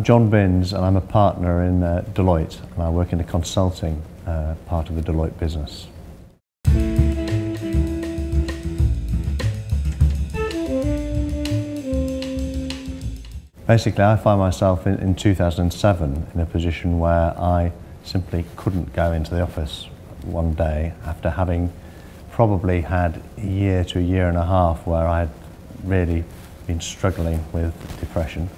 I'm John Binns and I'm a partner in Deloitte, and I work in the consulting part of the Deloitte business. Basically, I find myself in 2007 in a position where I simply couldn't go into the office one day after having probably had a year to a year and a half where I had really been struggling with depression.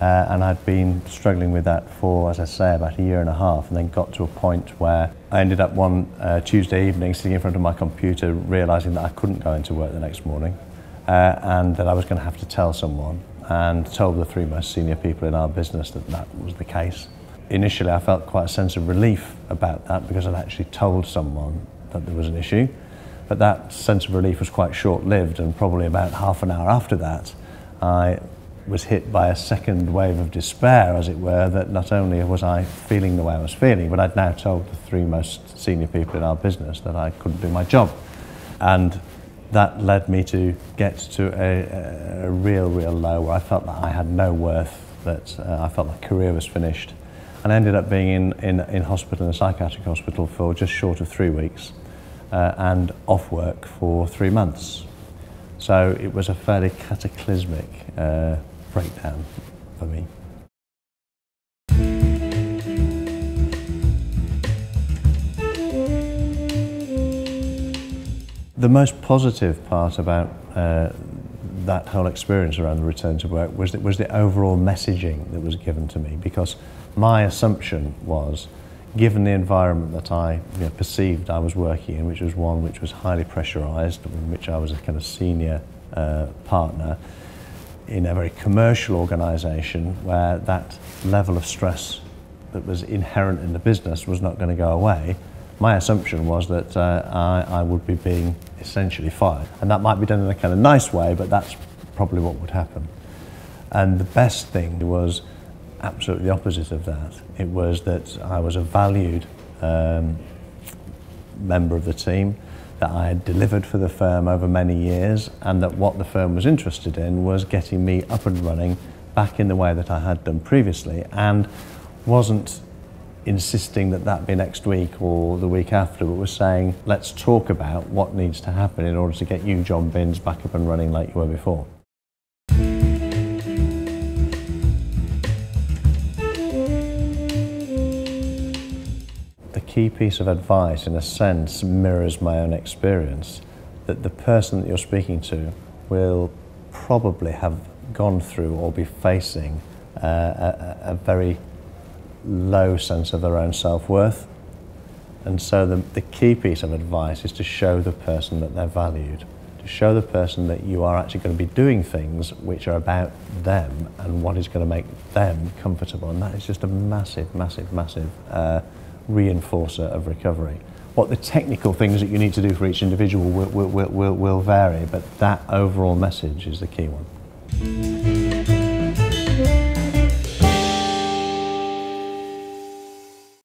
And I'd been struggling with that for, as I say, about a year and a half, and then got to a point where I ended up one Tuesday evening sitting in front of my computer realising that I couldn't go into work the next morning and that I was going to have to tell someone, and told the three most senior people in our business that that was the case. Initially I felt quite a sense of relief about that because I'd actually told someone that there was an issue, but that sense of relief was quite short-lived, and probably about half an hour after that I was hit by a second wave of despair, as it were, that not only was I feeling the way I was feeling, but I'd now told the three most senior people in our business that I couldn't do my job. And that led me to get to a real low where I felt that I had no worth, that I felt my career was finished. And I ended up being in hospital, in a psychiatric hospital, for just short of 3 weeks and off work for 3 months. So it was a fairly cataclysmic breakdown for me. The most positive part about that whole experience around the return to work was the overall messaging that was given to me, because my assumption was, given the environment that I perceived I was working in, which was one which was highly pressurised, in which I was a kind of senior partner in a very commercial organisation where that level of stress that was inherent in the business was not going to go away, my assumption was that I would be being essentially fired. And that might be done in a kind of nice way, but that's probably what would happen. And the best thing was absolutely the opposite of that. It was that I was a valued member of the team, that I had delivered for the firm over many years, and that what the firm was interested in was getting me up and running back in the way that I had done previously, and wasn't insisting that that be next week or the week after, but was saying, let's talk about what needs to happen in order to get you, John Binns, back up and running like you were before. The key piece of advice, in a sense, mirrors my own experience, that the person that you're speaking to will probably have gone through or be facing a very low sense of their own self-worth. And so the key piece of advice is to show the person that they're valued, to show the person that you are actually going to be doing things which are about them and what is going to make them comfortable. And that is just a massive reinforcer of recovery. What the technical things that you need to do for each individual will vary, but that overall message is the key one.